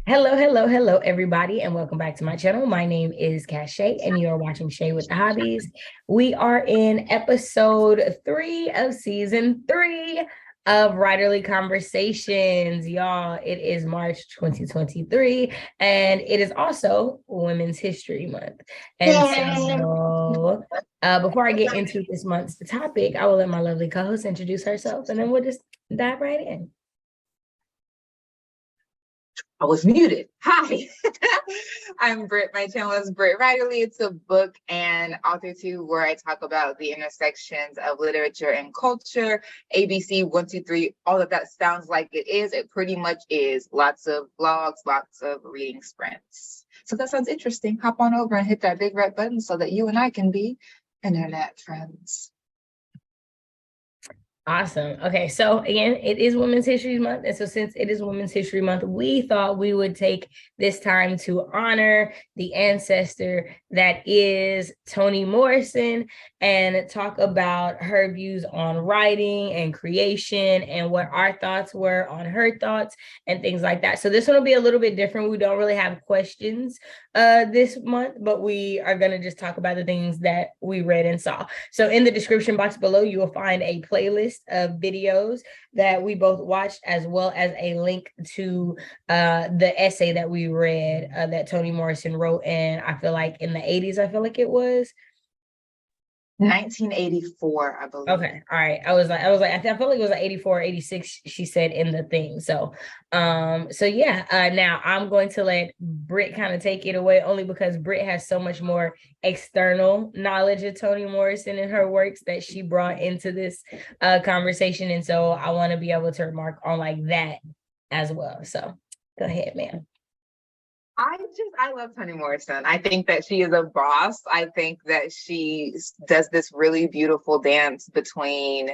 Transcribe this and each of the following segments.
Hello, hello, hello, everybody, and welcome back to my channel. My name is Keise, and you are watching Shay with the Hobbies. We are in episode 3 of season 3 of Writerly Conversations. Y'all, it is March 2023, and it is also Women's History Month. And so, before I get into this month's topic, I will let my lovely co-host introduce herself, and then we'll just dive right in. I was muted. Hi, I'm Brit. My channel is Brit Writerly. It's a book and author too, where I talk about the intersections of literature and culture. ABC 123, all of that sounds like it is. It pretty much is. Lots of blogs, lots of reading sprints. So that sounds interesting. Hop on over and hit that big red button so that you and I can be internet friends. Awesome. Okay, so again, it is Women's History Month. And so since it is Women's History Month, we thought we would take this time to honor the ancestor that is Toni Morrison and talk about her views on writing and creation and what our thoughts were on her thoughts and things like that. So this one will be a little bit different. We don't really have questions this month, but we are going to just talk about the things that we read and saw. So in the description box below, you will find a playlist of videos that we both watched, as well as a link to the essay that we read that Toni Morrison wrote in, I feel like in the 80s, I feel like it was 1984, I believe. Okay, all right. I was like, I feel like it was like 84, 86, she said in the thing. So yeah, now I'm going to let Britt kind of take it away, only because Britt has so much more external knowledge of Toni Morrison and her works that she brought into this conversation. And so I want to be able to remark on like that as well. So go ahead, ma'am. I love Toni Morrison. I think that she is a boss. I think that she does this really beautiful dance between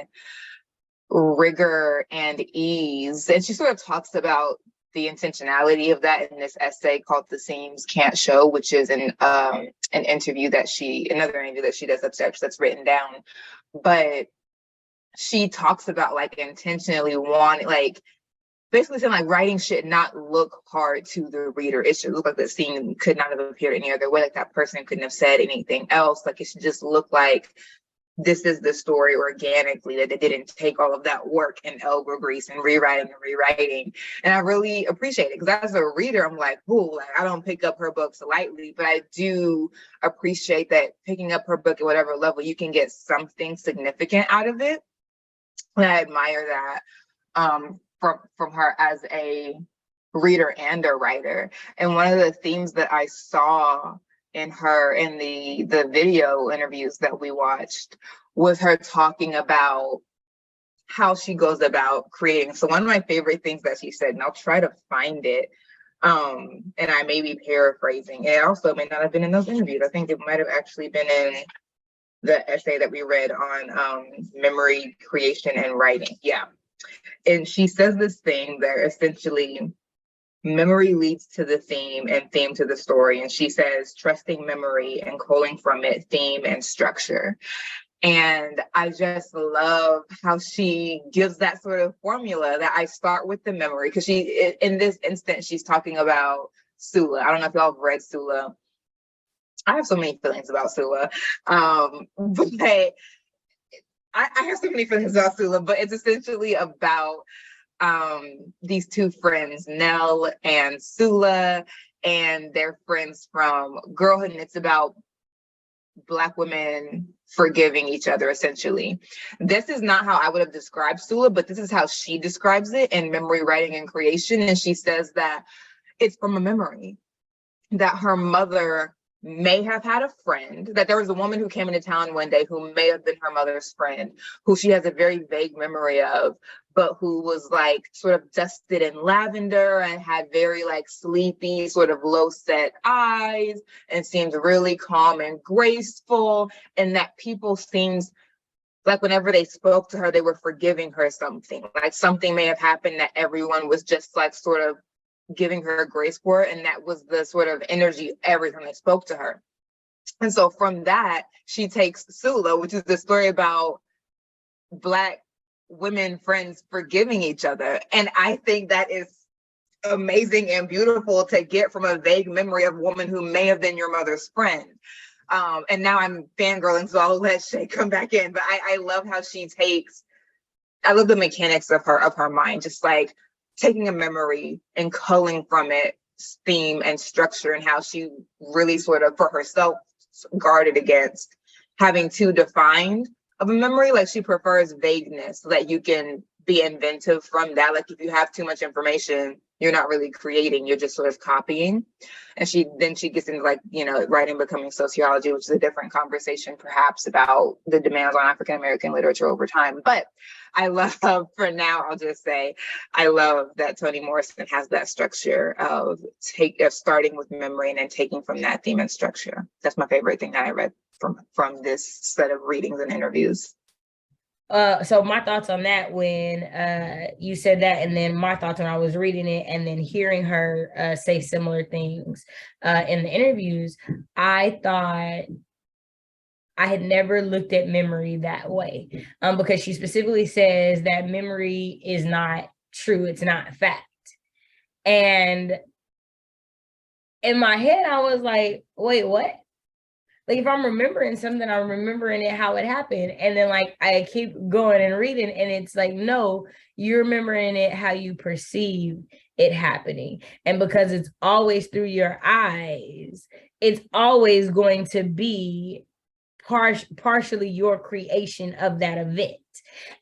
rigor and ease. And she sort of talks about the intentionality of that in this essay called "The Seams Can't Show," which is another interview that she does upstairs that's written down. But she talks about like intentionally wanting, like, basically saying like writing should not look hard to the reader. It should look like the scene could not have appeared any other way. Like that person couldn't have said anything else. Like it should just look like this is the story organically, that they didn't take all of that work and elbow grease and rewriting. And I really appreciate it, because as a reader, I'm like, oh, like I don't pick up her books lightly, but I do appreciate that picking up her book at whatever level, you can get something significant out of it. And I admire that. From her as a reader and a writer. And one of the themes that I saw in her in the video interviews that we watched was her talking about how she goes about creating. So one of my favorite things that she said, and I'll try to find it, and I may be paraphrasing, it also may not have been in those interviews. I think it might have actually been in the essay that we read on memory creation and writing. Yeah. And she says this thing that essentially memory leads to the theme and theme to the story. And she says, trusting memory and pulling from it theme and structure. And I just love how she gives that sort of formula, that I start with the memory, because she, in this instance, she's talking about Sula. I don't know if y'all have read Sula. I have so many feelings about Sula. But I have so many feelings about Sula, but it's essentially about these two friends, Nell and Sula, and they're friends from girlhood, and it's about Black women forgiving each other, essentially. This is not how I would have described Sula, but this is how she describes it in Memory, Writing, and Creation. And she says that it's from a memory, that her mother may have had a friend, that there was a woman who came into town one day who may have been her mother's friend, who she has a very vague memory of, but who was like sort of dusted in lavender and had very like sleepy, sort of low set eyes and seemed really calm and graceful. And that people seemed like whenever they spoke to her, they were forgiving her something, like something may have happened that everyone was just like sort of giving her grace for it, and that was the sort of energy every time they spoke to her. And so from that, she takes Sula, which is the story about Black women friends forgiving each other. And I think that is amazing and beautiful to get from a vague memory of a woman who may have been your mother's friend. And now I'm fangirling, so I'll let Shay come back in. But I love how she takes, I love the mechanics of her mind, just like taking a memory and culling from it theme and structure, and how she really sort of for herself guarded against having too defined of a memory. Like she prefers vagueness so that you can be inventive from that. Like if you have too much information, you're not really creating, you're just sort of copying. And she gets into like, you know, writing becoming sociology, which is a different conversation perhaps about the demands on African American literature over time. But I love, for now, I'll just say, I love that Toni Morrison has that structure of starting with memory and then taking from that theme and structure. That's my favorite thing that I read from this set of readings and interviews. So my thoughts on that when you said that, and then my thoughts when I was reading it, and then hearing her say similar things in the interviews, I thought I had never looked at memory that way, because she specifically says that memory is not true, it's not fact. And in my head, I was like, wait, what? Like if I'm remembering something, I'm remembering it how it happened. And then like I keep going and reading, and it's like, no, you're remembering it how you perceive it happening. And because it's always through your eyes, it's always going to be partially your creation of that event.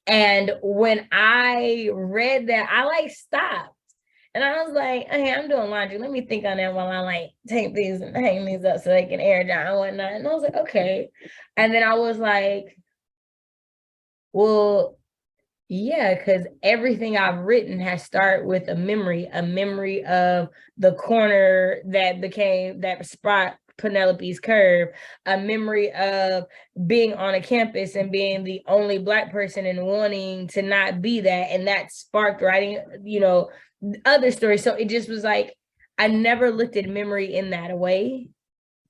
And when I read that, I like stopped. And I was like, okay, I'm doing laundry. Let me think on that while I like take these and hang these up so they can air dry and whatnot. And I was like, okay. And then I was like, well, yeah, because everything I've written has started with a memory of the corner that spot Penelope's curve, a memory of being on a campus and being the only Black person and wanting to not be that. And that sparked writing, you know, other stories. So it just was like, I never looked at memory in that way.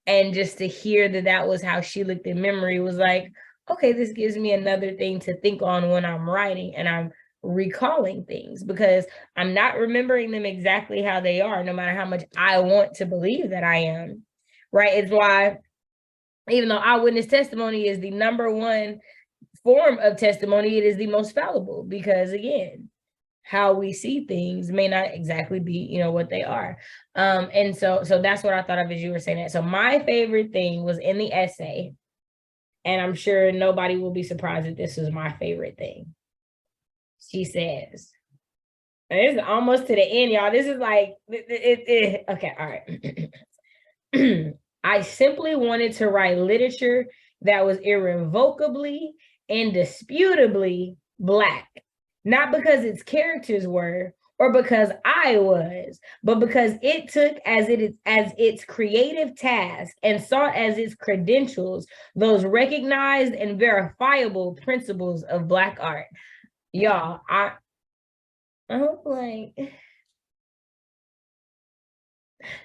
And just to hear that was how she looked at memory was like, okay, this gives me another thing to think on when I'm writing and I'm recalling things, because I'm not remembering them exactly how they are, no matter how much I want to believe that I am, right? It's why, even though eyewitness testimony is the number one form of testimony, it is the most fallible, because again, how we see things may not exactly be, you know, what they are. And so that's what I thought of as you were saying that. So my favorite thing was in the essay, and I'm sure nobody will be surprised that this was my favorite thing. She says, and this is almost to the end, y'all. This is like, okay, all right. I simply wanted to write literature that was irrevocably, indisputably Black. Not because its characters were, or because I was, but because it took as its creative task and sought as its credentials those recognized and verifiable principles of Black art. Y'all, I hope like,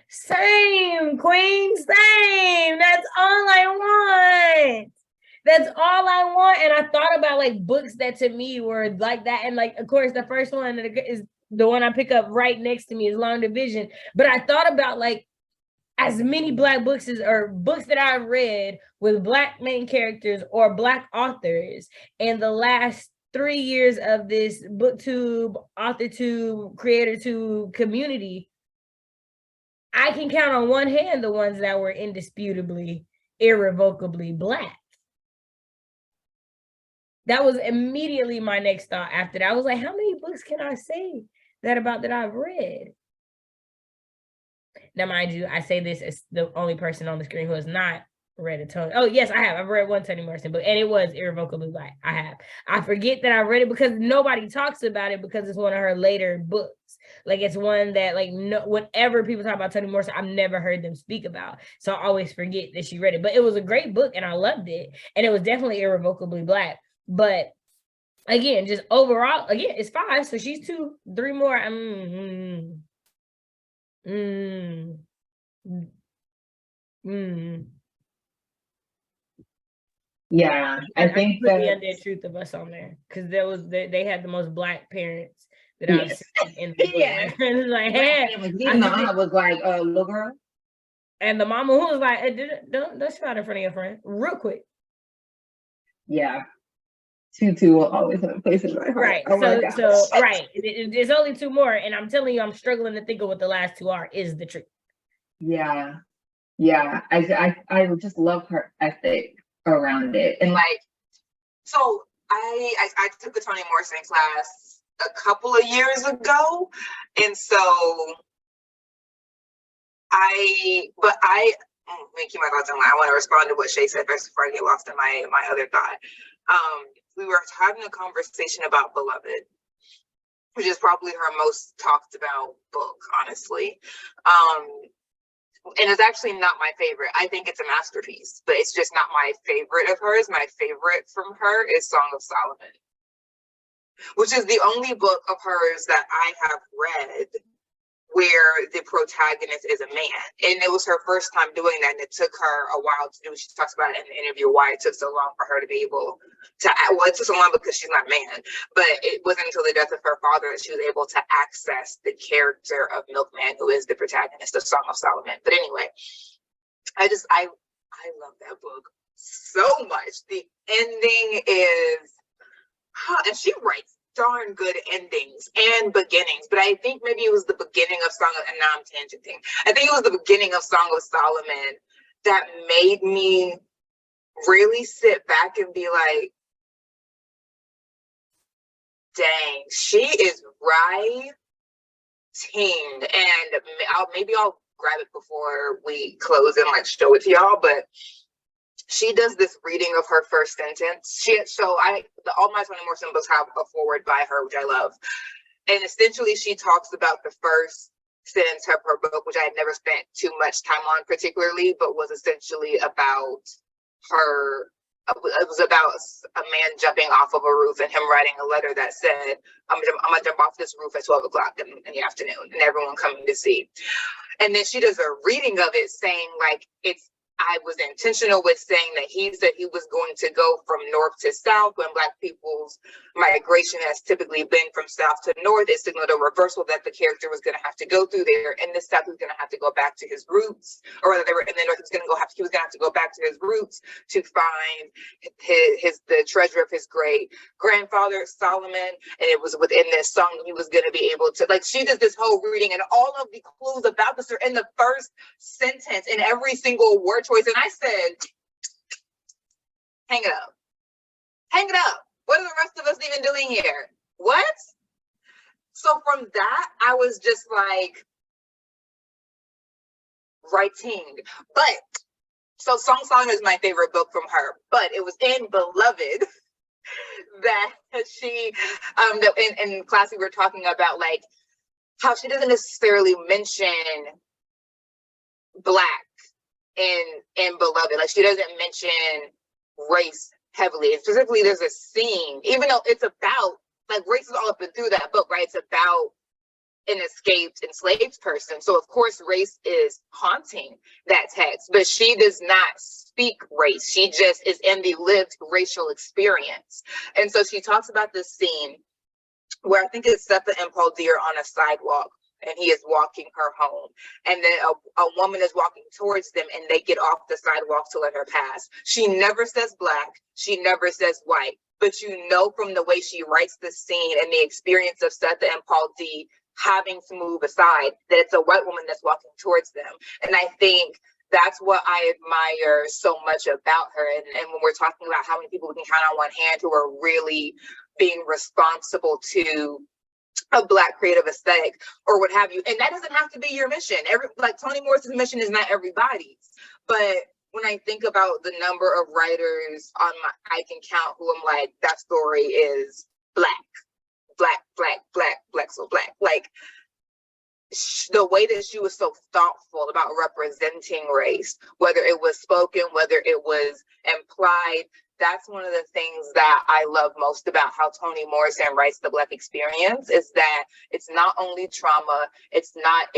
same, queen, same. That's all I want. That's all I want. And I thought about like books that to me were like that. And like, of course, the first one is the one I pick up right next to me is Long Division. But I thought about like as many Black books or books that I've read with Black main characters or Black authors in the last 3 years of this booktube, authortube, creatortube community. I can count on one hand the ones that were indisputably, irrevocably Black. That was immediately my next thought after that. I was like, how many books can I say that I've read? Now, mind you, I say this as the only person on the screen who has not read a Toni. Oh, yes, I have. I've read one Toni Morrison book, and it was irrevocably Black. I have. I forget that I read it because nobody talks about it because it's one of her later books. Like, it's one that, like, whenever people talk about Toni Morrison, I've never heard them speak about. So I always forget that she read it. But it was a great book, and I loved it. And it was definitely irrevocably Black. But again, just overall, again, it's 5. So she's 2, 3 more. Yeah, I think put the Undead Truth of Us on there because they had the most Black parents that I'm seeing in the book. Yeah. My friend is like, hey, I was like, little girl. And the mama who was like, hey, don't shout in front of your friend real quick. Yeah. Tutu will always have a place in my heart. Right. Oh so right. There's only two more, and I'm telling you, I'm struggling to think of what the last two are. Is the truth. Yeah. Yeah. I just love her ethic around it. And like, so I took a Toni Morrison class a couple of years ago. And so let me keep my thoughts on line. I want to respond to what Shay said first before I get lost in my other thought. We were having a conversation about Beloved, which is probably her most talked about book, honestly. And it's actually not my favorite. I think it's a masterpiece, but it's just not my favorite of hers. My favorite from her is Song of Solomon, which is the only book of hers that I have read where the protagonist is a man. And it was her first time doing that, and it took her a while to do. She talks about it in the interview, why it took so long for her to be able to, well, it took so long because she's not a man, but it wasn't until the death of her father that she was able to access the character of Milkman, who is the protagonist of Song of Solomon. But anyway, I love that book so much. The ending is, and she writes darn good endings and beginnings, but I think maybe it was the beginning of Song of, and now I'm tangenting. I think it was the beginning of Song of Solomon that made me really sit back and be like, dang, she is right teamed. And maybe I'll grab it before we close and like show it to y'all, but she does this reading of her first sentence. All my Toni Morrison books have a foreword by her, which I love. And essentially she talks about the first sentence of her book, which I had never spent too much time on particularly, but was essentially about her. It was about a man jumping off of a roof and him writing a letter that said, I'm gonna jump off this roof at 12 o'clock in the afternoon and everyone coming to see. And then she does a reading of it saying like, I was intentional with saying that he said he was going to go from north to south when Black people's migration has typically been from south to north. It signaled a reversal that the character was going to have to go through there. In the south, he was going to have to go back to his roots, or whether they were in the north, he was going to have to go back to his roots to find the treasure of his great grandfather Solomon. And it was within this song he was going to be able to, like, she did this whole reading, and all of the clues about this are in the first sentence in every single word choice. And I said, hang it up. Hang it up. What are the rest of us even doing here? What? So from that, I was just like, writing. But, so Song Song is my favorite book from her, but it was in Beloved that she, in class we were talking about like how she doesn't necessarily mention Black in Beloved. Like she doesn't mention race heavily. And specifically, there's a scene, even though it's about, like, race is all up and through that book, right? It's about an escaped enslaved person. So of course race is haunting that text, but she does not speak race. She just is in the lived racial experience. And so she talks about this scene where I think it's Setha and Paul Deere on a sidewalk, and he is walking her home. And then a woman is walking towards them, and they get off the sidewalk to let her pass. She never says Black. She never says white. But you know from the way she writes the scene and the experience of Setha and Paul D having to move aside, that it's a white woman that's walking towards them. And I think that's what I admire so much about her. And when we're talking about how many people we can count on one hand who are really being responsible to a Black creative aesthetic or what have you. And that doesn't have to be your mission. Like Toni Morrison's mission is not everybody's. But when I think about the number of writers I can count who I'm like, that story is Black, so Black. Like the way that she was so thoughtful about representing race, whether it was spoken, whether it was implied, that's one of the things that I love most about how Toni Morrison writes the Black experience, is that it's not only trauma, it's not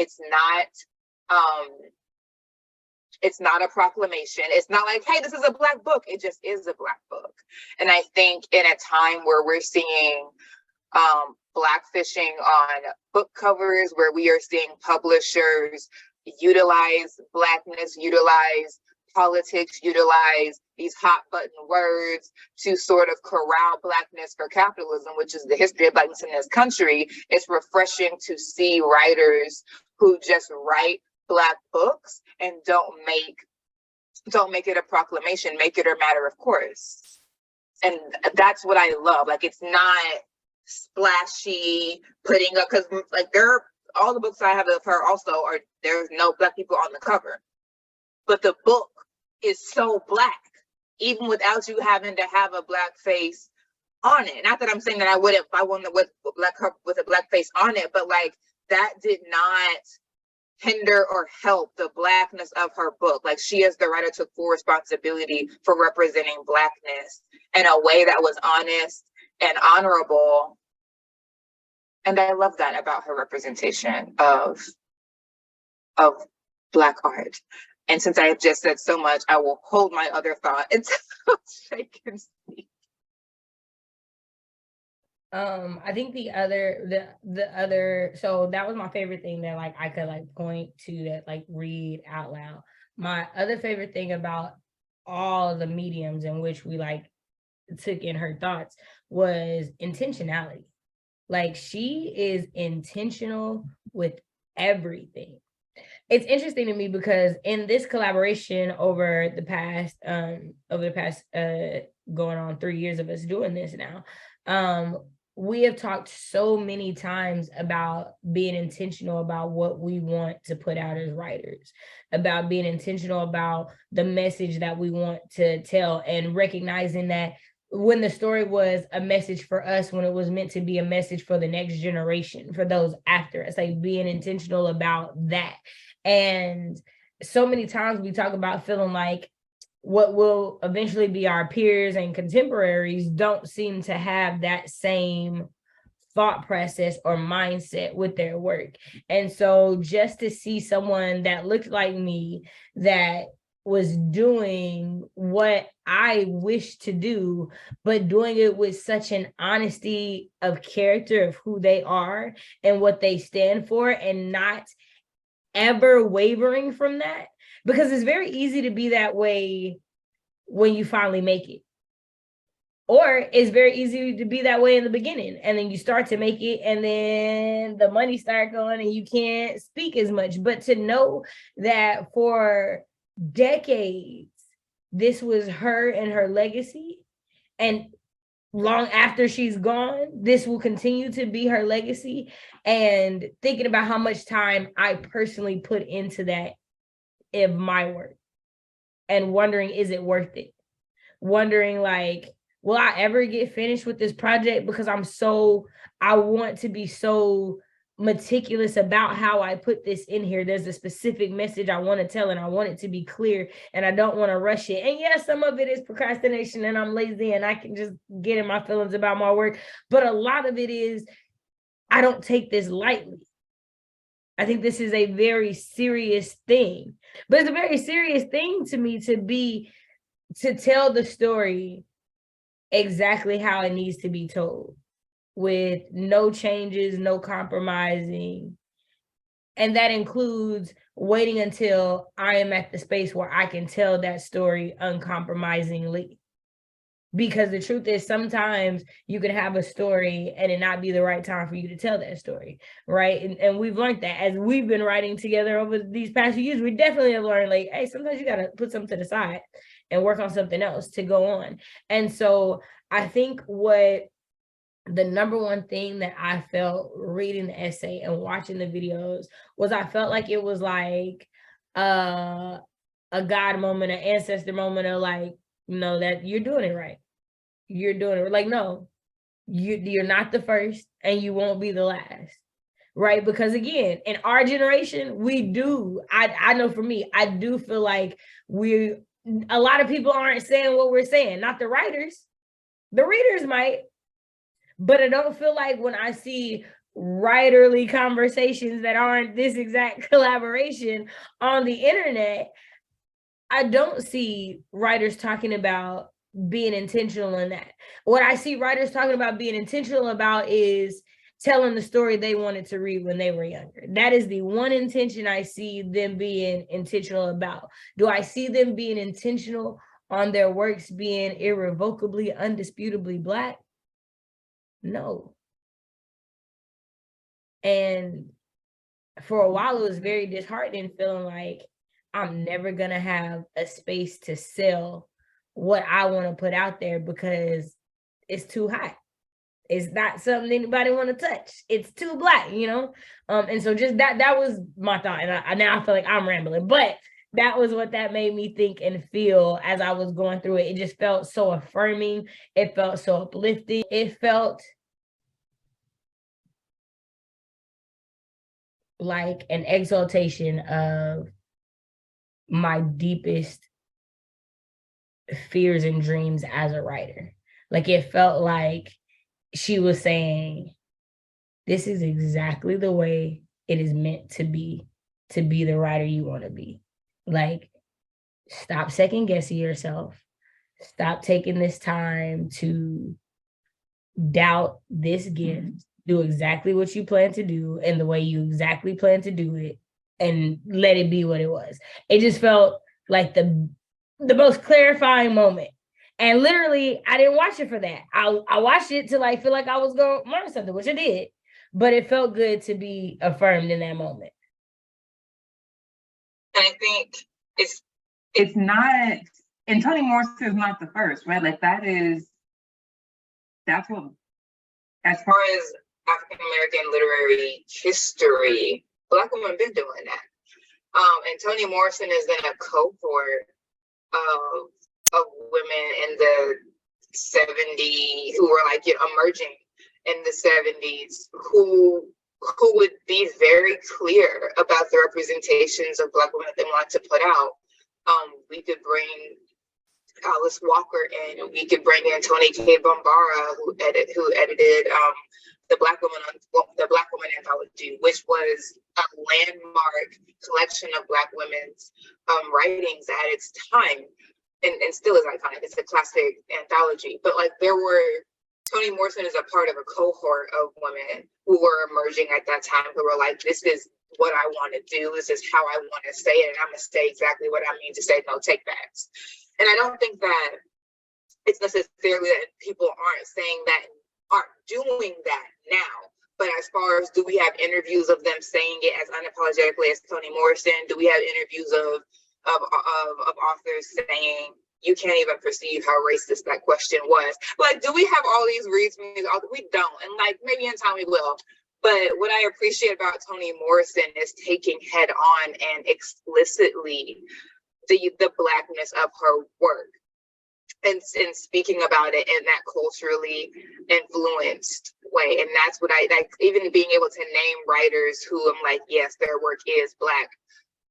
a proclamation. It's not like, hey, this is a Black book. It just is a Black book. And I think in a time where we're seeing blackfishing on book covers, where we are seeing publishers utilize Blackness, utilize politics, utilize these hot button words to sort of corral Blackness for capitalism, which is the history of Blackness in this country. It's refreshing to see writers who just write Black books and don't make it a proclamation, make it a matter of course. And that's what I love. Like, it's not splashy putting up, because like all the books I have of her also are, there's no Black people on the cover, but the book is so Black, even without you having to have a Black face on it. Not that I'm saying that I wouldn't, if I wanted with a Black face on it, but like, that did not hinder or help the Blackness of her book. Like, she, as the writer, took full responsibility for representing Blackness in a way that was honest and honorable. And I love that about her representation of Black art. And since I have just said so much, I will hold my other thought until Shay can speak. I think the other, so that was my favorite thing that like I could like point to, that like read out loud. My other favorite thing about all the mediums in which we like took in her thoughts was intentionality. Like, she is intentional with everything. It's interesting to me because in this collaboration over the past going on 3 years of us doing this now, we have talked so many times about being intentional about what we want to put out as writers, about being intentional about the message that we want to tell, and recognizing that when the story was a message for us, when it was meant to be a message for the next generation, for those after us, like being intentional about that. And so many times we talk about feeling like what will eventually be our peers and contemporaries don't seem to have that same thought process or mindset with their work. And so just to see someone that looked like me, that was doing what I wish to do, but doing it with such an honesty of character of who they are and what they stand for, and not ever wavering from that, because it's very easy to be that way when you finally make it, or it's very easy to be that way in the beginning, and then you start to make it, and then the money start going and you can't speak as much. But to know that for decades this was her and her legacy, and long after she's gone, this will continue to be her legacy, and thinking about how much time I personally put into that of my work, and wondering, is it worth it? Wondering, like, will I ever get finished with this project? Because I want to be so meticulous about how I put this in here. There's a specific message I want to tell, and I want it to be clear, and I don't want to rush it. And yes, some of it is procrastination, and I'm lazy, and I can just get in my feelings about my work. But a lot of it is, I don't take this lightly. I think this is a very serious thing. But it's a very serious thing to me to tell the story exactly how it needs to be told, with no changes, no compromising. And that includes waiting until I am at the space where I can tell that story uncompromisingly. Because the truth is, sometimes you can have a story and it not be the right time for you to tell that story, right? And we've learned that as we've been writing together over these past few years. We definitely have learned, like, hey, sometimes you got to put something to the side and work on something else to go on. And so I think what the number one thing that I felt reading the essay and watching the videos was, I felt like it was like a God moment, an ancestor moment of like, that you're doing it right. You're doing it. Like, no, you're not the first, and you won't be the last. Right? Because again, in our generation, we do, I know for me, I do feel like a lot of people aren't saying what we're saying. Not the writers. The readers might. But I don't feel like when I see writerly conversations that aren't this exact collaboration on the internet, I don't see writers talking about being intentional in that. What I see writers talking about being intentional about is telling the story they wanted to read when they were younger. That is the one intention I see them being intentional about. Do I see them being intentional on their works being irrevocably, undisputably Black? No. And for a while, it was very disheartening, feeling like I'm never going to have a space to sell what I want to put out there because it's too hot. It's not something anybody want to touch. It's too Black, you know? And so just that was my thought. And now I feel like I'm rambling, but that was what that made me think and feel as I was going through it. It just felt so affirming. It felt so uplifting. It felt like an exaltation of my deepest fears and dreams as a writer. Like it felt like she was saying, this is exactly the way it is meant to be the writer you want to be. Like, stop second guessing yourself. Stop taking this time to doubt this gift. Do exactly what you plan to do and the way you exactly plan to do it, and let it be what it was. It just felt like the most clarifying moment. And literally, I didn't watch it for that. I watched it to like feel like I was going to learn something, which I did. But it felt good to be affirmed in that moment. And I think it's not, and Toni Morrison is not the first, right? Like that's what, as far as African American literary history, Black women have been doing that. And Toni Morrison is in a cohort of women in the 70s who were like, you know, emerging in the 70s who would be very clear about the representations of Black women that they want to put out. We could bring Alice Walker in. We could bring in Toni K. Bambara, who edited the Black Woman Anthology, which was a landmark collection of Black women's writings at its time, and still is iconic. It's a classic anthology. But like Toni Morrison is a part of a cohort of women who were emerging at that time who were like, this is what I want to do. This is how I want to say it. And I'm going to say exactly what I mean to say, no take backs. And I don't think that it's necessarily that people aren't doing that now. But as far as, do we have interviews of them saying it as unapologetically as Toni Morrison? Do we have interviews of authors saying, you can't even perceive how racist that question was? Like, do we have all these reasons? We don't. And like, maybe in time we will. But what I appreciate about Toni Morrison is taking head on and explicitly the Blackness of her work and speaking about it in that culturally influenced way. And that's what I like, even being able to name writers who I'm like, yes, their work is Black.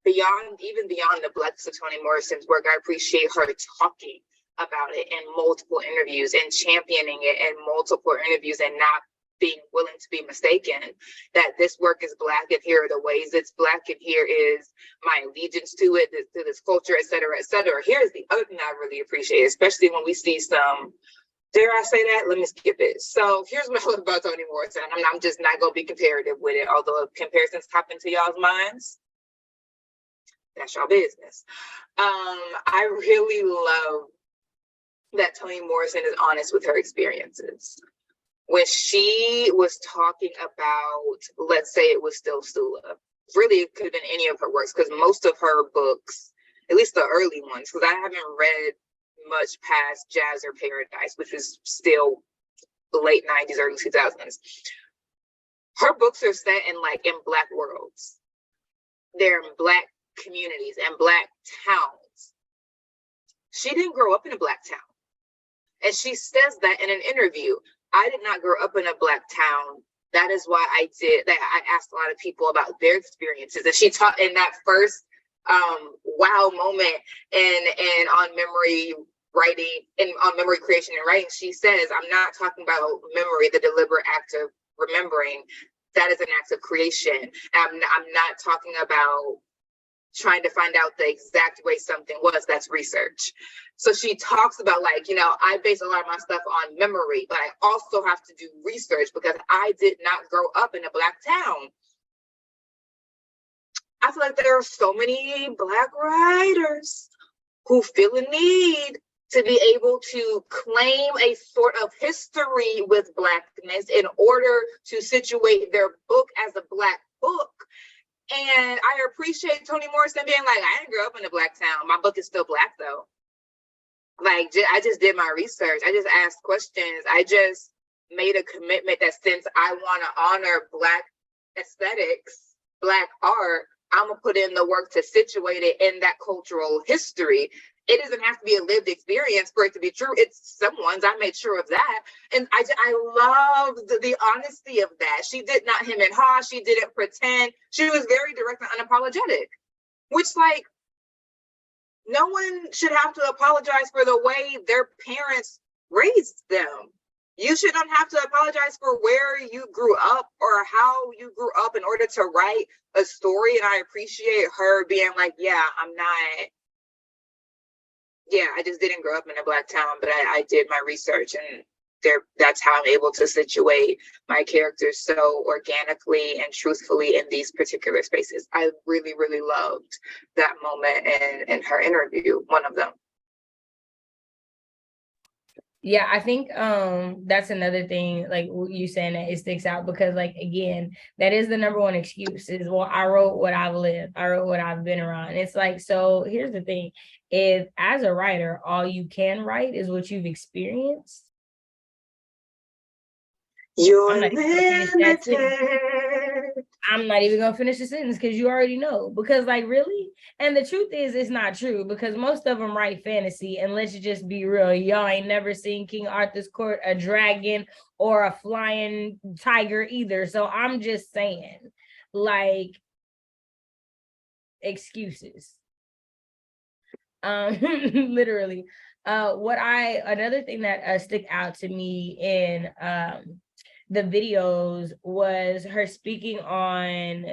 Beyond the Blackness of Toni Morrison's work, I appreciate her talking about it in multiple interviews and championing it in multiple interviews and not being willing to be mistaken that this work is Black, and here are the ways it's Black, and here is my allegiance to it, to this culture, et cetera, et cetera. Here's the other thing I really appreciate, especially when we see some, dare I say that? Let me skip it. So here's what I love about Toni Morrison. I'm just not going to be comparative with it, although if comparisons pop into y'all's minds, that's y'all business. I really love that Toni Morrison is honest with her experiences. When she was talking about, let's say it was still Sula, really it could have been any of her works, because most of her books, at least the early ones, because I haven't read much past Jazz or Paradise, which is still the late 90s, early 2000s. Her books are set in Black worlds. They're in Black communities and Black towns. She didn't grow up in a Black town. And she says that in an interview. I did not grow up in a Black town. That is why I asked a lot of people about their experiences. And she taught in that first wow moment and on memory writing and on memory creation and writing, she says, I'm not talking about memory, the deliberate act of remembering. That is an act of creation. I'm not talking about trying to find out the exact way something was. That's research. So she talks about, like, you know, I base a lot of my stuff on memory, but I also have to do research because I did not grow up in a Black town. I feel like there are so many Black writers who feel a need to be able to claim a sort of history with Blackness in order to situate their book as a Black book. And I appreciate Toni Morrison being like, I didn't grow up in a Black town. My book is still Black, though. Like, I just did my research. I just asked questions. I just made a commitment that since I want to honor Black aesthetics, Black art, I'm going to put in the work to situate it in that cultural history. It doesn't have to be a lived experience for it to be true. It's someone's. I made sure of that. And I love the honesty of that. She did not hem and haw. She didn't pretend. She was very direct and unapologetic, which, like, no one should have to apologize for the way their parents raised them. You should not have to apologize for where you grew up or how you grew up in order to write a story. And I appreciate her being like, yeah, I just didn't grow up in a Black town, but I did my research, and that's how I'm able to situate my characters so organically and truthfully in these particular spaces. I really, really loved that moment in her interview, one of them. Yeah, I think that's another thing, like you saying that it sticks out because, like, again, that is the number one excuse is, well, I wrote what I've lived. I wrote what I've been around. And it's like, so here's the thing. If as a writer, all you can write is what you've experienced, you're limited. I'm not even gonna finish the sentence because you already know. Because, like, really? And the truth is, it's not true because most of them write fantasy. And let's just be real, y'all ain't never seen King Arthur's court, a dragon, or a flying tiger either. So I'm just saying, like, excuses. Literally. Another thing that stuck out to me in the videos was her speaking on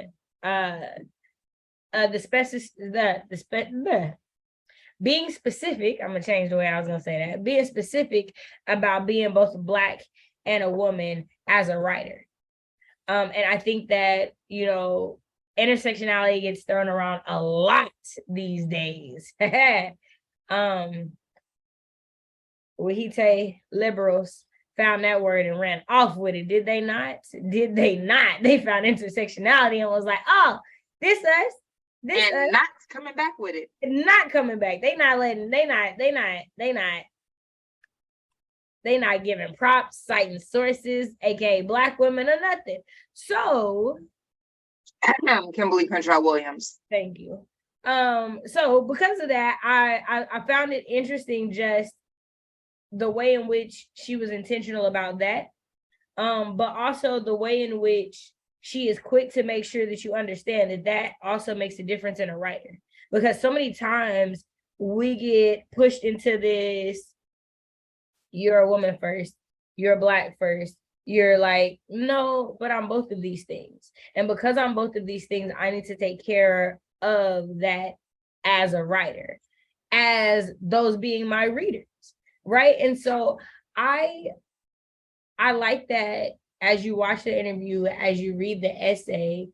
being specific. I'm gonna change the way I was gonna say that. Being specific about being both Black and a woman as a writer. And I think that, you know, intersectionality gets thrown around a lot these days. Wahite liberals found that word and ran off with it. Did they not? Did they not? They found intersectionality and was like, oh, this us. This and us. Not coming back with it. Not coming back. They not giving props, citing sources, aka Black women or nothing. So Kimberle Crenshaw Williams. Thank you. So because of that, I found it interesting just the way in which she was intentional about that, but also the way in which she is quick to make sure that you understand that that also makes a difference in a writer. Because so many times we get pushed into this, you're a woman first, you're Black first, you're like, no, but I'm both of these things. And because I'm both of these things, I need to take care of that as a writer, as those being my readers, right? And so I like that as you watch the interview, as you read the essay,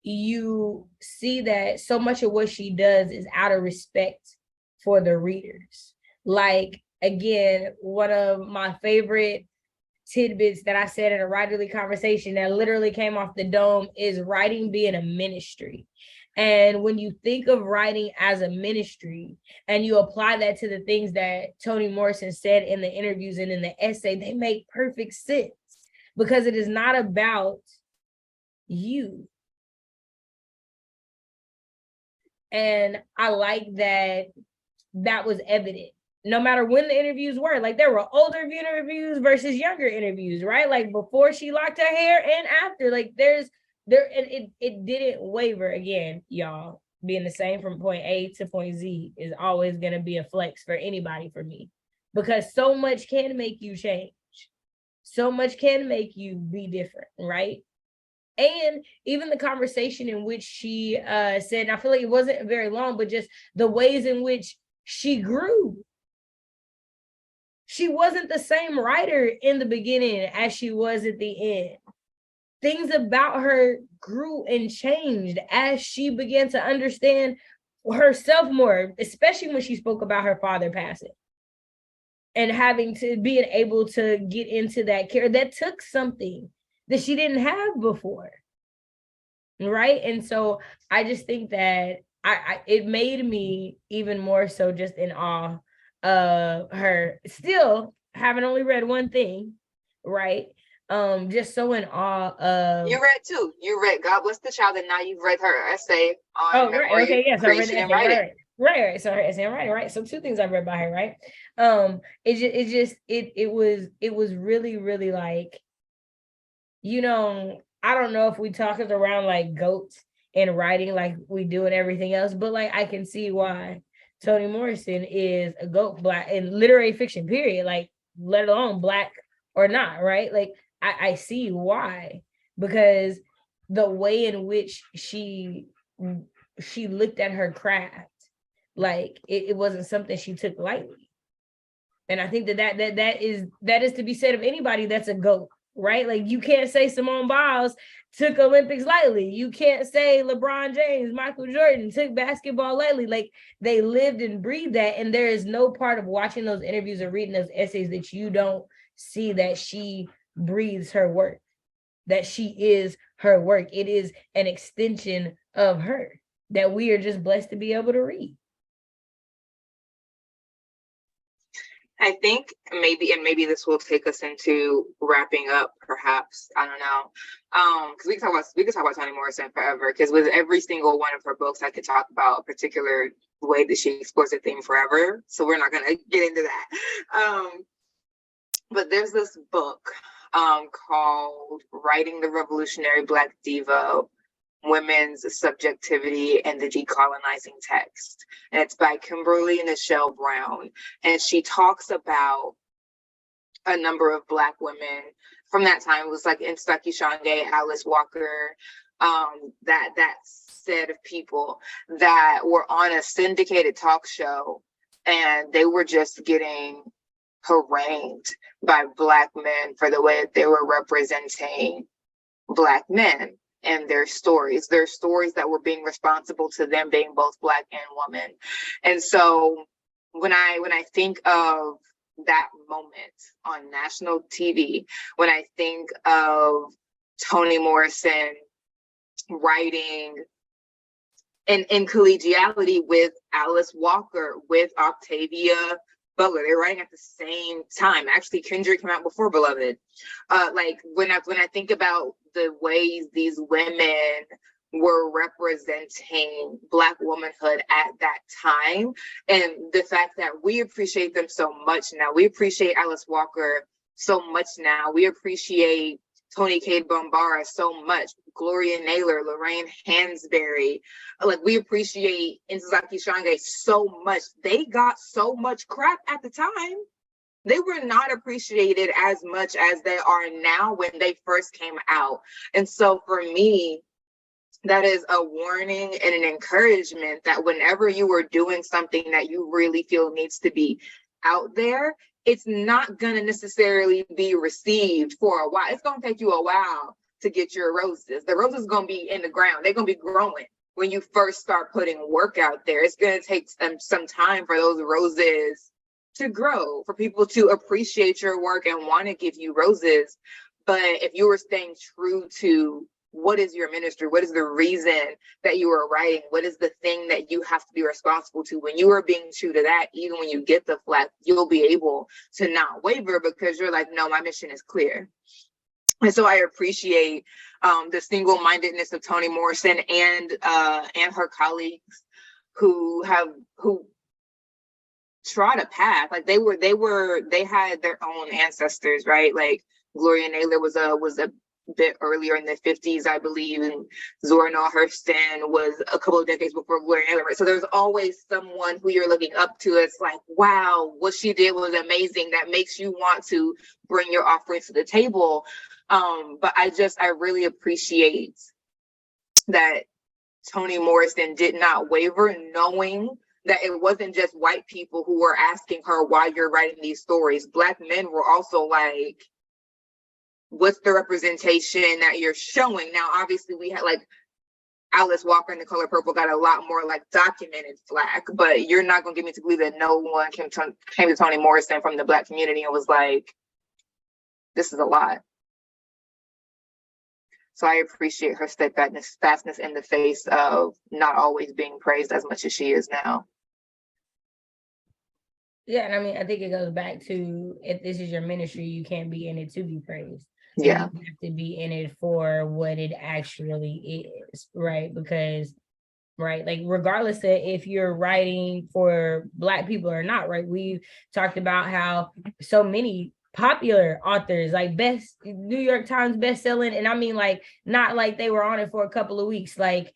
you see that so much of what she does is out of respect for the readers. Like, again, one of my favorite tidbits that I said in a writerly conversation that literally came off the dome is writing being a ministry. And when you think of writing as a ministry and you apply that to the things that Toni Morrison said in the interviews and in the essay, they make perfect sense because it is not about you. And I like that that was evident. No matter when the interviews were, like there were older interviews versus younger interviews, right? Like before she locked her hair and after, like it didn't waver. Again, y'all, being the same from point A to point Z is always going to be a flex for anybody, for me, because so much can make you change. So much can make you be different, right? And even the conversation in which she said, and I feel like it wasn't very long, but just the ways in which she grew. She wasn't the same writer in the beginning as she was at the end. Things about her grew and changed as she began to understand herself more, especially when she spoke about her father passing and having to being able to get into that care. That took something that she didn't have before. Right. And so I just think that it made me even more so just in awe of her, still having only read one thing, right? Just so in awe of. You read too. You read God Bless the Child, and now you've read her essay on memory, okay, yes, creation, and writing. Right. So her essay and writing, right? So two things I've read by her, right? It was really, really like, I don't know if we talk it around like goats and writing like we do and everything else, but like I can see why Toni Morrison is a goat Black in literary fiction, period. Like, let alone Black or not, right? Like I see why, because the way in which she looked at her craft, like it wasn't something she took lightly. And I think that is to be said of anybody that's a GOAT, right? Like, you can't say Simone Biles took Olympics lightly. You can't say LeBron James, Michael Jordan took basketball lightly. Like, they lived and breathed that. And there is no part of watching those interviews or reading those essays that you don't see that she breathes her work, that she is her work. It is an extension of her that we are just blessed to be able to read. I think maybe this will take us into wrapping up, perhaps. I don't know. Because we could talk about Toni Morrison forever. Because with every single one of her books, I could talk about a particular way that she explores a theme forever. So we're not gonna get into that. But there's this book called Writing the Revolutionary Black Diva, Women's Subjectivity and the Decolonizing Text. And it's by Kimberle and Michelle Brown. And she talks about a number of Black women from that time. It was like Nsaki Shange, Alice Walker, that set of people that were on a syndicated talk show, and they were just getting harangued by Black men for the way that they were representing Black men and their stories that were being responsible to them being both Black and woman. And so when I think of that moment on national TV, when I think of Toni Morrison writing in collegiality with Alice Walker, with Octavia Butler, they're writing at the same time. Actually, Kindred came out before Beloved. Like when I think about the ways these women were representing Black womanhood at that time, and the fact that we appreciate them so much now. We appreciate Alice Walker so much now. We appreciate Toni Cade Bambara so much. Gloria Naylor, Lorraine Hansberry. Like, we appreciate Nsaki Shange so much. They got so much crap at the time. They were not appreciated as much as they are now when they first came out. And so for me, that is a warning and an encouragement that whenever you are doing something that you really feel needs to be out there, it's not going to necessarily be received for a while. It's going to take you a while to get your roses. The roses are going to be in the ground. They're going to be growing when you first start putting work out there. It's going to take some time for those roses to grow, for people to appreciate your work and want to give you roses. But if you were staying true to what is your ministry, what is the reason that you are writing, what is the thing that you have to be responsible to, when you are being true to that, even when you get the flack, you'll be able to not waver because you're like, no, my mission is clear. And so I appreciate the single-mindedness of Toni Morrison and her colleagues who trod a path. Like they had their own ancestors, right? Like Gloria Naylor was a bit earlier in the 50s, I believe, and Zora Neale Hurston was a couple of decades before Gloria Naylor. So there's always someone who you're looking up to. It's like, wow, what she did was amazing. That makes you want to bring your offerings to the table. But I really appreciate that Toni Morrison did not waver, knowing that it wasn't just white people who were asking her why you're writing these stories. Black men were also like, what's the representation that you're showing? Now, obviously, we had like Alice Walker in The Color Purple got a lot more like documented flack, but you're not gonna get me to believe that no one came to Toni Morrison from the Black community and was like, this is a lot. So I appreciate her steadfastness in the face of not always being praised as much as she is now. Yeah, and I mean, I think it goes back to, if this is your ministry, you can't be in it to be praised. Yeah. You have to be in it for what it actually is, right? Because, right, like regardless of if you're writing for Black people or not, right? We've talked about how so many popular authors, like New York Times bestselling, and I mean like not like they were on it for a couple of weeks, like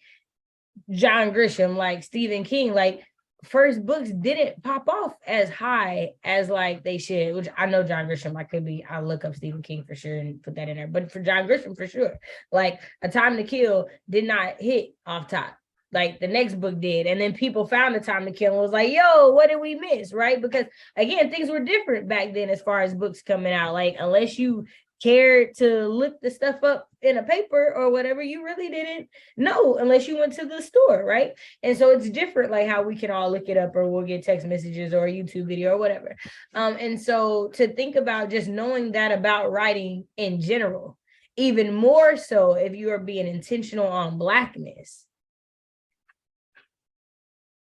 John Grisham, like Stephen King, like first books didn't pop off as high as like they should, which I know John Grisham, I'll look up Stephen King for sure and put that in there, but for John Grisham for sure, like A Time to Kill did not hit off top like the next book did, and then people found A Time to Kill and was like, yo, what did we miss, right? Because again, things were different back then as far as books coming out, like unless you cared to look the stuff up in a paper or whatever, you really didn't know unless you went to the store, right? And so it's different, like how we can all look it up, or we'll get text messages or a YouTube video or whatever. And so to think about just knowing that about writing in general, even more so if you are being intentional on Blackness,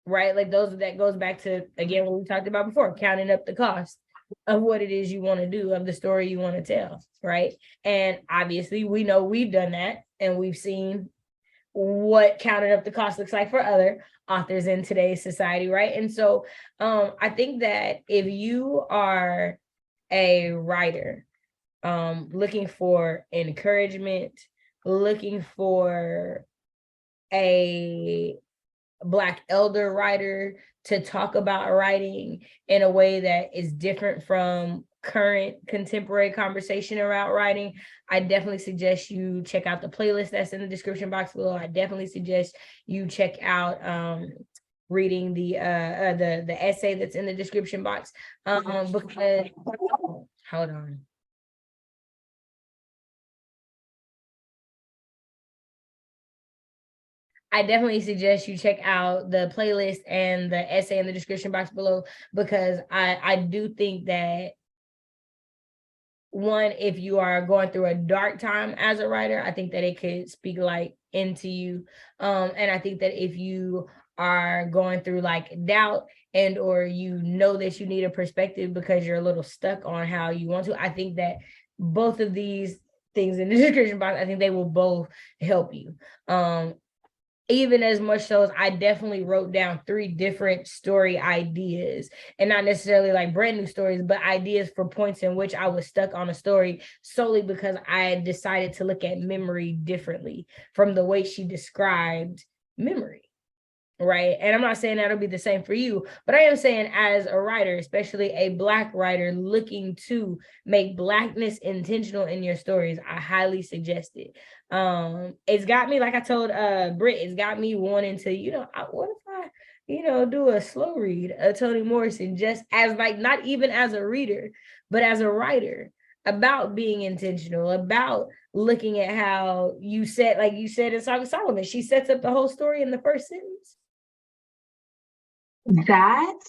right? Like that goes back to, again, what we talked about before, counting up the cost of what it is you want to do, of the story you want to tell, right? And obviously we know we've done that, and we've seen what counting up the cost looks like for other authors in today's society, right? And so I think that if you are a writer looking for encouragement, looking for a Black elder writer to talk about writing in a way that is different from current contemporary conversation around writing, I definitely suggest you check out the playlist that's in the description box below. I definitely suggest you check out reading the essay that's in the description box, because hold on. I definitely suggest you check out the playlist and the essay in the description box below, because I do think that, one, if you are going through a dark time as a writer, I think that it could speak light into you. And I think that if you are going through like doubt, and or you know that you need a perspective because you're a little stuck on how you want to, I think that both of these things in the description box, I think they will both help you. Even as much so as I definitely wrote down 3 different story ideas, and not necessarily like brand new stories, but ideas for points in which I was stuck on a story solely because I decided to look at memory differently from the way she described memory, right? And I'm not saying that'll be the same for you, but I am saying as a writer, especially a Black writer looking to make Blackness intentional in your stories, I highly suggest it. It's got me, like I told Britt, it's got me wanting to, what if I, do a slow read of Toni Morrison, just as like, not even as a reader, but as a writer, about being intentional, about looking at how you said, like you said in Song of Solomon, she sets up the whole story in the first sentence. That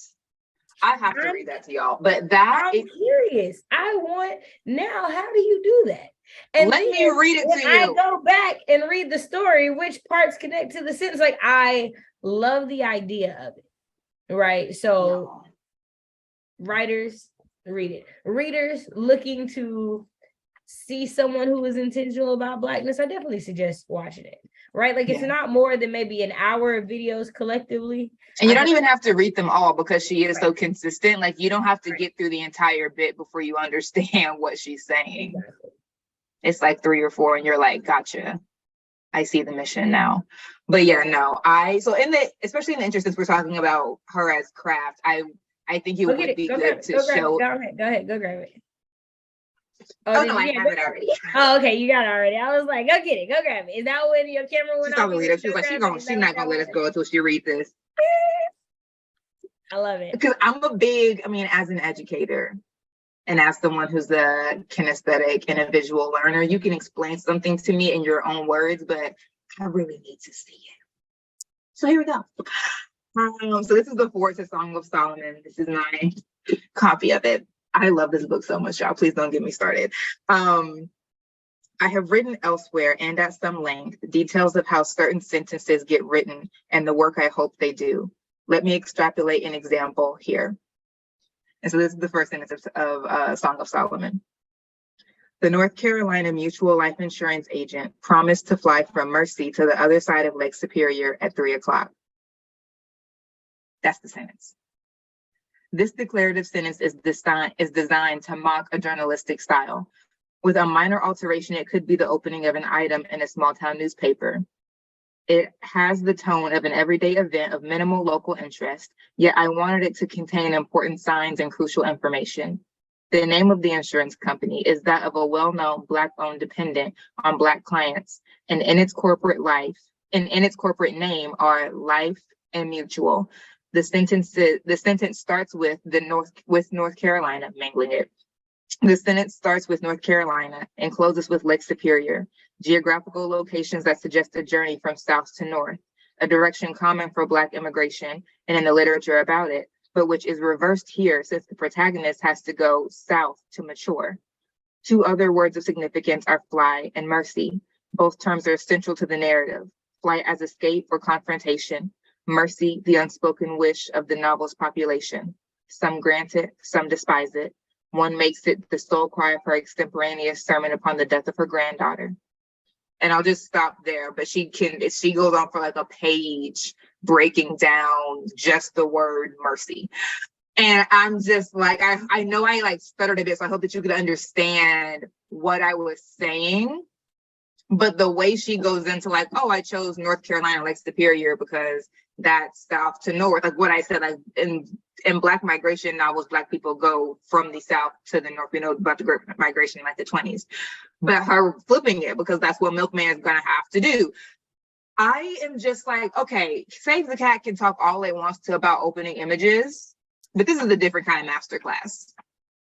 I have to read that to y'all, but I'm curious. I want now. How do you do that? And let me read it to you. I go back and read the story. Which parts connect to the sentence? Like, I love the idea of it, right? So, writers, read it. Readers looking to see someone who is intentional about Blackness, I definitely suggest watching it, right? Like, it's not more than maybe an hour of videos collectively. And you don't even have to read them all, because she is so consistent. Like, you don't have to get through the entire bit before you understand what she's saying. Exactly. It's like 3 or 4 and you're like, gotcha, I see the mission now. But yeah, no, especially in the interest, since we're talking about her as craft, I think it would be good to show. Go ahead, go grab it. Oh no, I have it already. Oh, okay, you got it already. I was like, go get it, go grab it. Is that when your camera went off? Rita. She was like, she's not gonna let us go until she read this. I love it. Because I'm as an educator and as someone who's a kinesthetic and a visual learner, you can explain something to me in your own words, but I really need to see it. So here we go. So this is the Forward to Song of Solomon. This is my copy of it. I love this book so much, y'all. Please don't get me started. I have written elsewhere and at some length details of how certain sentences get written and the work I hope they do. Let me extrapolate an example here. And so this is the first sentence of Song of Solomon. The North Carolina Mutual Life Insurance agent promised to fly from Mercy to the other side of Lake Superior at 3:00. That's the sentence. This declarative sentence is designed to mock a journalistic style. With a minor alteration, it could be the opening of an item in a small town newspaper. It has the tone of an everyday event of minimal local interest, yet I wanted it to contain important signs and crucial information. The name of the insurance company is that of a well-known Black-owned dependent on Black clients, and in its corporate name are Life and Mutual. The sentence starts with North Carolina, mangling it. The sentence starts with North Carolina and closes with Lake Superior, geographical locations that suggest a journey from south to north, a direction common for Black immigration and in the literature about it, but which is reversed here since the protagonist has to go south to mature. Two other words of significance are fly and mercy. Both terms are essential to the narrative. Flight as escape or confrontation. Mercy, the unspoken wish of the novel's population. Some grant it, some despise it. One makes it the sole cry of her extemporaneous sermon upon the death of her granddaughter. And I'll just stop there, but she goes on for like a page breaking down just the word mercy. And I'm just like, I know I like stuttered a bit, so I hope that you could understand what I was saying. But the way she goes into like, oh, I chose North Carolina, Lake Superior, because that's south to north. Like what I said, like in Black migration novels, Black people go from the south to the north. We know about the Great Migration in like the 20s. But her flipping it, because that's what Milkman is going to have to do. I am just like, okay, Save the Cat can talk all it wants to about opening images, but this is a different kind of masterclass.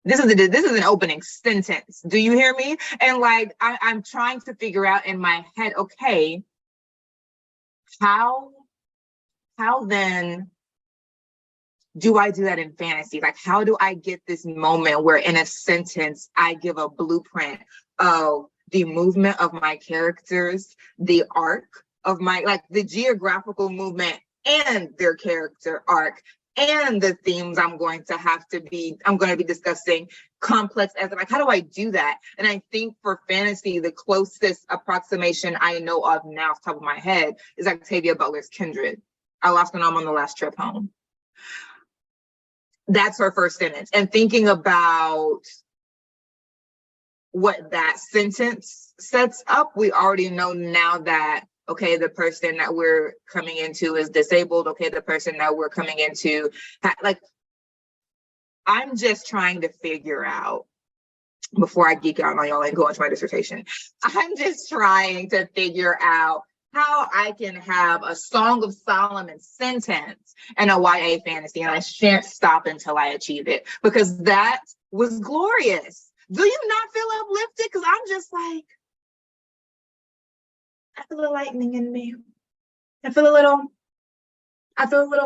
This is an opening sentence. Do you hear me? And like, I'm trying to figure out in my head, okay, how then do I do that in fantasy? Like, how do I get this moment where in a sentence, I give a blueprint of the movement of my characters, the arc of like the geographical movement and their character arc, and the themes I'm going to be discussing, complex as like, how do I do that? And I think for fantasy, the closest approximation I know of now off the top of my head is Octavia Butler's Kindred. I lost my mom on the last trip home. That's her first sentence. And thinking about what that sentence sets up, we already know now that, okay, the person that we're coming into is disabled. Okay, the person that we're coming into, like, I'm just trying to figure out, before I geek out on y'all and go into my dissertation, I'm just trying to figure out how I can have a Song of Solomon sentence and a YA fantasy, and I shan't stop until I achieve it, because that was glorious. Do you not feel uplifted? Because I'm just like, I feel the lightning in me. I feel a little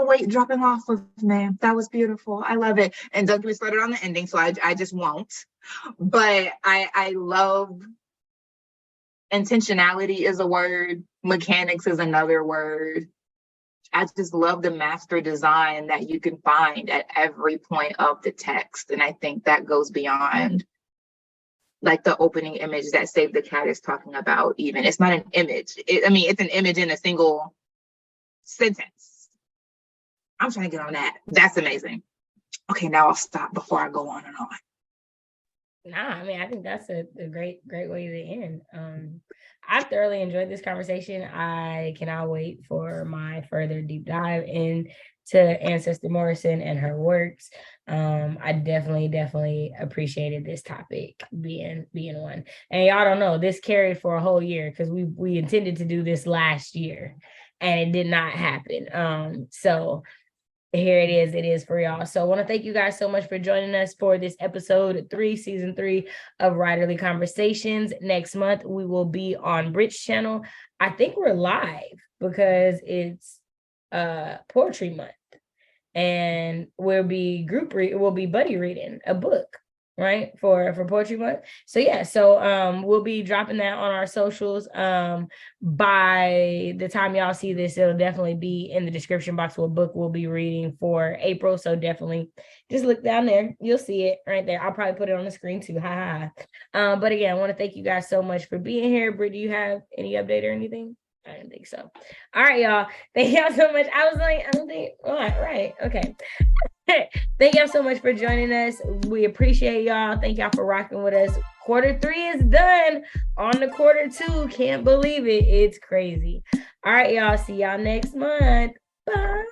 weight dropping off of me. That was beautiful. I love it. And don't get me started on the ending, so I just won't. But I love intentionality is a word. Mechanics is another word. I just love the master design that you can find at every point of the text. And I think that goes beyond like the opening image that Save the Cat is talking about even. It's not an image. It's an image in a single sentence. I'm trying to get on that. That's amazing. Okay, now I'll stop before I go on and on. I mean, I think that's a great way to end. I've thoroughly enjoyed this conversation. I cannot wait for my further deep dive into Ancestor Morrison and her works. I definitely appreciated this topic being one. And y'all don't know, this carried for a whole year because we intended to do this last year and it did not happen. So here it is for y'all. So I want to thank you guys so much for joining us for this episode 3, season 3 of Writerly Conversations. Next month we will be on Brit's channel. I think we're live because it's poetry month, and we'll be buddy reading a book, right, for poetry month. So yeah, so we'll be dropping that on our socials. By the time y'all see this, it'll definitely be in the description box what book we'll be reading for April. So definitely just look down there, you'll see it right there. I'll probably put it on the screen too. But again, I want to thank you guys so much for being here. Britt, do you have any update or anything? I didn't think so. All right, y'all. Thank y'all so much. I was like, I don't think, all right, okay. Thank y'all so much for joining us. We appreciate y'all. Thank y'all for rocking with us. Quarter 3 is done. On to quarter 2. Can't believe it. It's crazy. All right, y'all. See y'all next month. Bye.